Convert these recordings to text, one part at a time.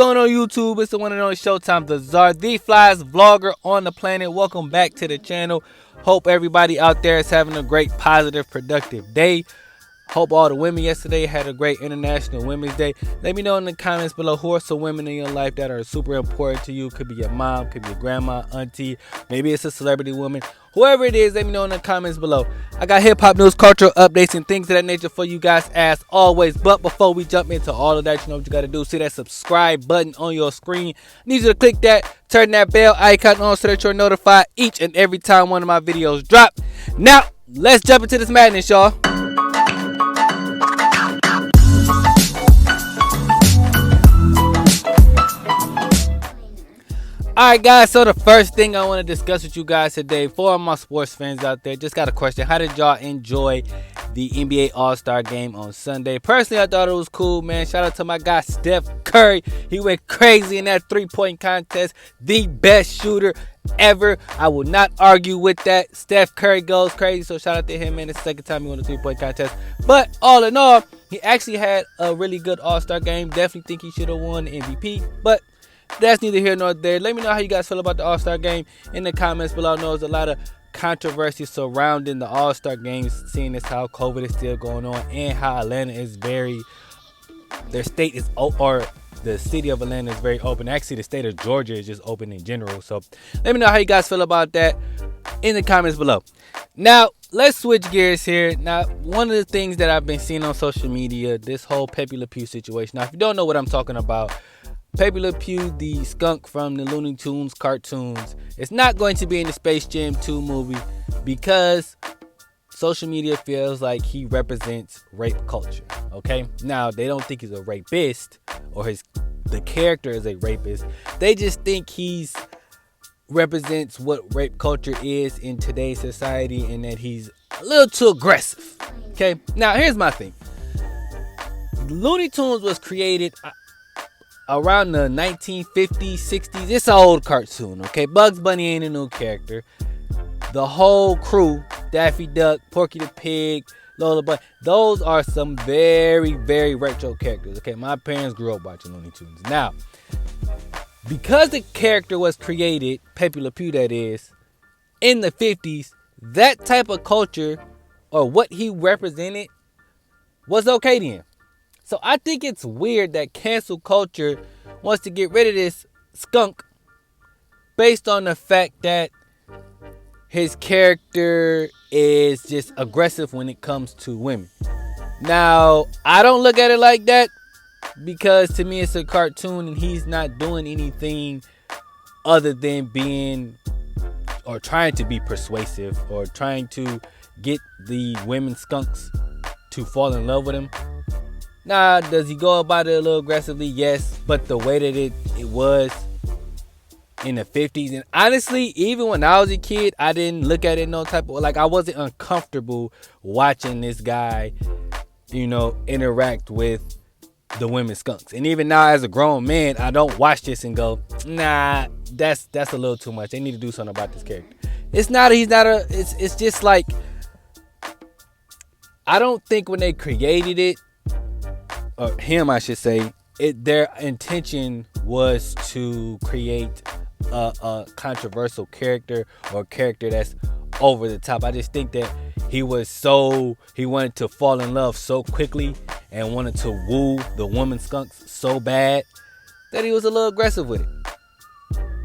going on YouTube? It's the one and only Showtime, the Czar, the flyest vlogger on the planet. Welcome back to the channel. Hope everybody out there is having a great, positive, productive day. Hope all the women yesterday had a great International Women's Day. Let me know in the comments below who are some women in your life that are super important to you. Could be your mom, could be your grandma, auntie, maybe it's a celebrity woman. Whoever it is, let me know in the comments below. I got hip-hop news, cultural updates, and things of that nature for you guys as always. But before we jump into all of that, you know what you got to do. See that subscribe button on your screen. I need you to click that, turn that bell icon on so that you're notified each and every time one of my videos drop. Now, let's jump into this madness, y'all. Alright guys, so the first thing I want to discuss with you guys today, for all my sports fans out there, just got a question. How did y'all enjoy the NBA All-Star game on Sunday? Personally, I thought it was cool, man. Shout out to my guy Steph Curry. He went crazy in that three-point contest. The best shooter ever. I will not argue with that. Steph Curry goes crazy, so shout out to him, man. It's the second time he won a three-point contest. But all in all, he actually had a really good All-Star game. Definitely think he should have won the MVP, but that's neither here nor there. Let me know how you guys feel about the All-Star game in the comments below. I know there's a lot of controversy surrounding the All-Star games, seeing as how COVID is still going on and how Atlanta is their state is, or the city of Atlanta is very open. Actually, the state of Georgia is just open in general. So let me know how you guys feel about that in the comments below. Now, let's switch gears here. Now, one of the things that I've been seeing on social media, this whole Pepe Le Pew situation. Now, if you don't know what I'm talking about, Pepe Le Pew, the skunk from the Looney Tunes cartoons, is not going to be in the Space Jam 2 movie because social media feels like he represents rape culture. Okay, now they don't think he's a rapist or the character is a rapist. They just think he's represents what rape culture is in today's society and that he's a little too aggressive. Okay, now here's my thing. Looney Tunes was created around the 1950s, 60s. It's an old cartoon, okay? Bugs Bunny ain't a new character. The whole crew, Daffy Duck, Porky the Pig, Lola Bunny, those are some very, very retro characters, okay? My parents grew up watching Looney Tunes. Now, because the character was created, Pepe Le Pew that is, in the 50s, that type of culture, or what he represented, was okay then. So I think it's weird that cancel culture wants to get rid of this skunk based on the fact that his character is just aggressive when it comes to women. Now, I don't look at it like that because to me it's a cartoon and he's not doing anything other than being or trying to be persuasive or trying to get the women skunks to fall in love with him. Nah, does he go about it a little aggressively? Yes, but the way that it was in the 50s, and honestly, even when I was a kid, I didn't look at it no type of, like, I wasn't uncomfortable watching this guy, you know, interact with the women skunks. And even now as a grown man, I don't watch this and go, nah, that's a little too much. They need to do something about this character. It's just like, I don't think when they created it, or him, I should say, their intention was to create a controversial character or a character that's over the top. I just think that he wanted to fall in love so quickly and wanted to woo the woman skunks so bad that he was a little aggressive with it.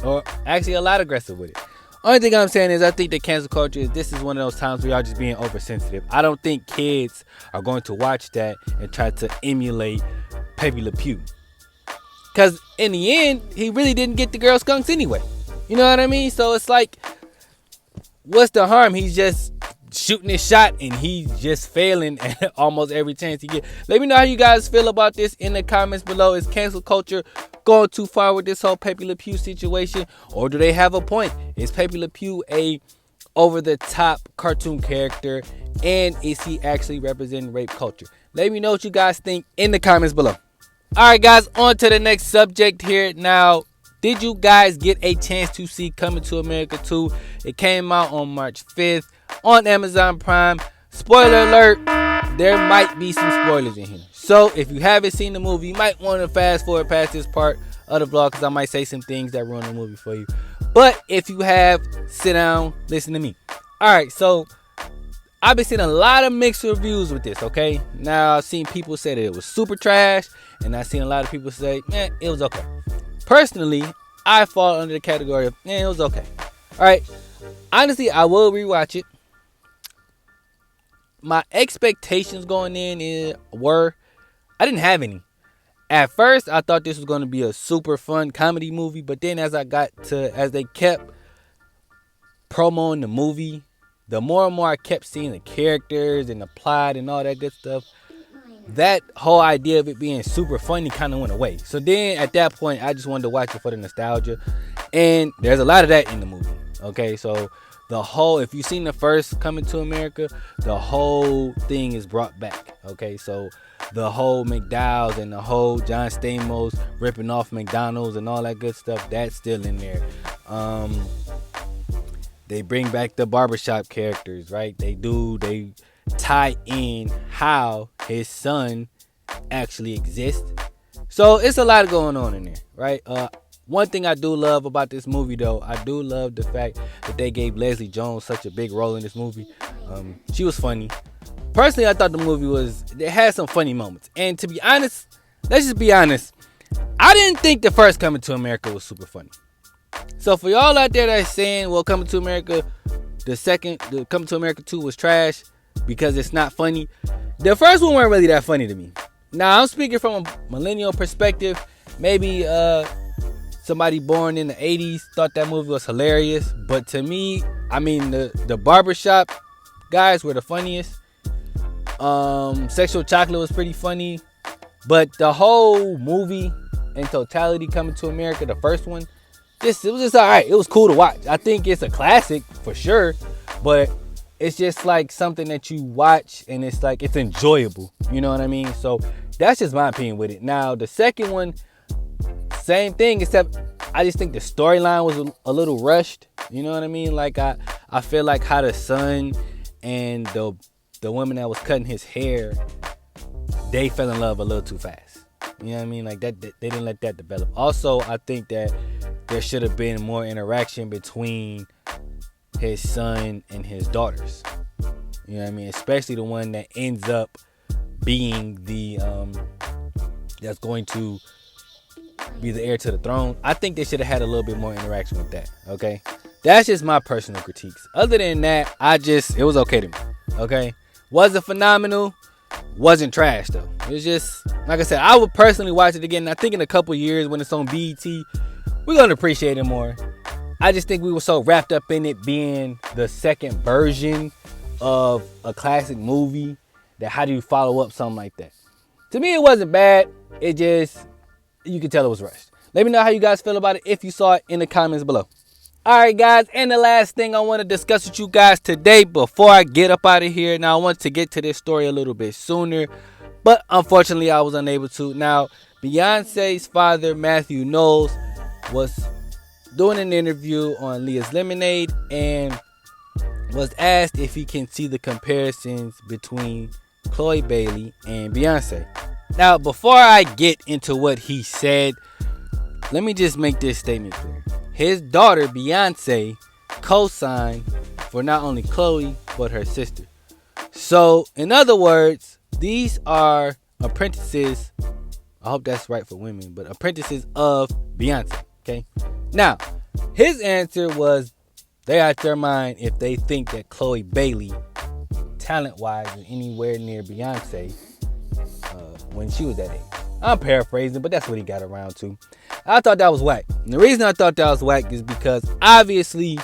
Or actually a lot aggressive with it. Only thing I'm saying is I think that cancel culture this is one of those times where y'all just being oversensitive. I don't think kids are going to watch that and try to emulate Pepe Le Pew. Because in the end, he really didn't get the girl skunks anyway. You know what I mean? So it's like, what's the harm? He's just shooting his shot and he's just failing at almost every chance he gets. Let me know how you guys feel about this in the comments below. Is cancel culture going too far with this whole Pepe Le Pew situation, or do they have a point? Is Pepe Le Pew a over-the-top cartoon character, and is he actually representing rape culture? Let me know what you guys think in the comments below. Alright guys, on to the next subject here. Now, did you guys get a chance to see Coming to America 2? It came out on March 5th on Amazon Prime. Spoiler alert, there might be some spoilers in here. So if you haven't seen the movie, you might want to fast forward past this part other vlog because I might say some things that ruin the movie for you. But if you have, sit down, listen to me. Alright, so I've been seeing a lot of mixed reviews with this, okay? Now, I've seen people say that it was super trash, and I've seen a lot of people say, man, it was okay. Personally, I fall under the category of, man, it was okay. Alright, honestly, I will rewatch it. My expectations going in were, I didn't have any. At first, I thought this was going to be a super fun comedy movie, but then as they kept promoting the movie, the more and more I kept seeing the characters and the plot and all that good stuff, that whole idea of it being super funny kind of went away. So then at that point, I just wanted to watch it for the nostalgia. And there's a lot of that in the movie. Okay, so if you've seen the first Coming to America, the whole thing is brought back. Okay, so the whole McDowell's and the whole John Stamos ripping off McDonald's and all that good stuff, that's still in there. They bring back the barbershop characters, right? They tie in how his son actually exists. So it's a lot going on in there, right? One thing I do love about this movie, though, I do love the fact that they gave Leslie Jones such a big role in this movie. She was funny. Personally, I thought the movie it had some funny moments. And to be honest, let's just be honest, I didn't think the first Coming to America was super funny. So for y'all out there that's saying, well, Coming to America, the Coming to America 2 was trash because it's not funny, the first one weren't really that funny to me. Now, I'm speaking from a millennial perspective. Maybe somebody born in the 80s thought that movie was hilarious. But to me, I mean, the barbershop guys were the funniest. Sexual Chocolate was pretty funny. But the whole movie in totality, Coming to America, the first one, it was just alright. It was cool to watch. I think it's a classic for sure, but it's just like something that you watch and it's like it's enjoyable. You know what I mean? So that's just my opinion with it. Now the second one, same thing, except I just think the storyline was a little rushed. You know what I mean? Like I feel like how the son and the woman that was cutting his hair, they fell in love a little too fast. You know what I mean? Like that, they didn't let that develop. Also, I think that there should have been more interaction between his son and his daughters. You know what I mean? Especially the one that ends up being that's going to be the heir to the throne. I think they should have had a little bit more interaction with that. Okay, that's just my personal critiques. Other than that, it was okay to me. Okay, wasn't phenomenal. Wasn't trash though. It was just, like I said, I would personally watch it again. I think in a couple years when it's on BET, we're gonna appreciate it more. I just think we were so wrapped up in it being the second version of a classic movie that how do you follow up something like that? To me, it wasn't bad. It just, you could tell it was rushed. Let me know how you guys feel about it if you saw it in the comments below. Alright guys, and the last thing I want to discuss with you guys today before I get up out of here. Now I want to get to this story a little bit sooner, but unfortunately I was unable to. Now, Beyonce's father, Matthew Knowles, was doing an interview on Leah's Lemonade and was asked if he can see the comparisons between Chloe Bailey and Beyonce. Now, before I get into what he said, let me just make this statement clear. His daughter, Beyonce, co-signed for not only Chloe, but her sister. So, in other words, these are apprentices, I hope that's right for women, but apprentices of Beyonce, okay? Now, his answer was they out their mind if they think that Chloe Bailey, talent-wise, is anywhere near Beyonce when she was that age. I'm paraphrasing, but that's what he got around to. I thought that was whack. And the reason I thought that was whack is because obviously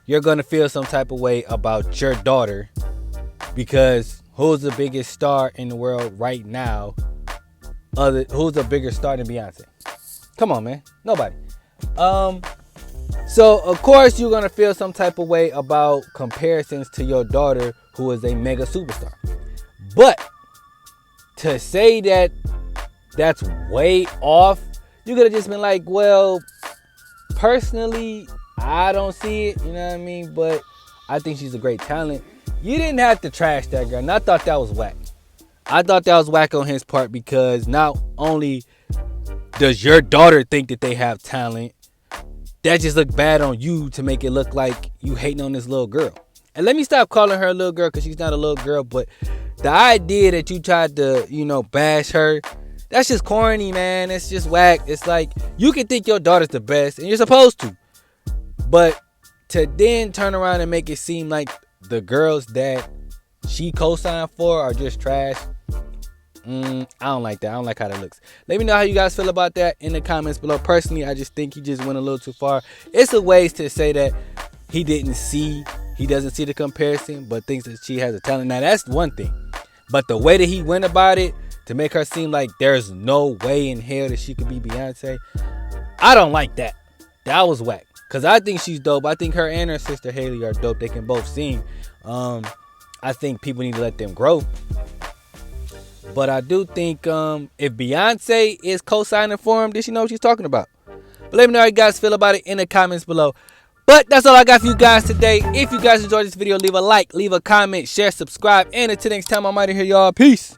you're going to feel some type of way about your daughter because who's the biggest star in the world right now? Who's a bigger star than Beyonce? Come on, man. Nobody. So, of course, you're going to feel some type of way about comparisons to your daughter who is a mega superstar. But to say that that's way off, you could have just been like, well, personally, I don't see it, you know what I mean? But I think she's a great talent. You didn't have to trash that girl, and I thought that was whack. I thought that was whack on his part because not only does your daughter think that they have talent? That just look bad on you to make it look like you hating on this little girl. And let me stop calling her a little girl because she's not a little girl. But the idea that you tried to, bash her, that's just corny, man. It's just whack. It's like, you can think your daughter's the best, and you're supposed to. But to then turn around and make it seem like the girls that she co-signed for are just trash, I don't like that. I don't like how that looks. Let me know how you guys feel about that in the comments below. Personally, I just think he just went a little too far. It's a ways to say that he doesn't see the comparison, but thinks that she has a talent. Now, that's one thing. But the way that he went about it, to make her seem like there's no way in hell that she could be Beyonce, I don't like that. That was whack. Because I think she's dope. I think her and her sister Haley are dope. They can both sing. I think people need to let them grow. But I do think if Beyonce is co-signing for him, then she knows what she's talking about. But let me know how you guys feel about it in the comments below. But that's all I got for you guys today. If you guys enjoyed this video, leave a like, leave a comment, share, subscribe. And until next time, I'm out of here, y'all. Peace.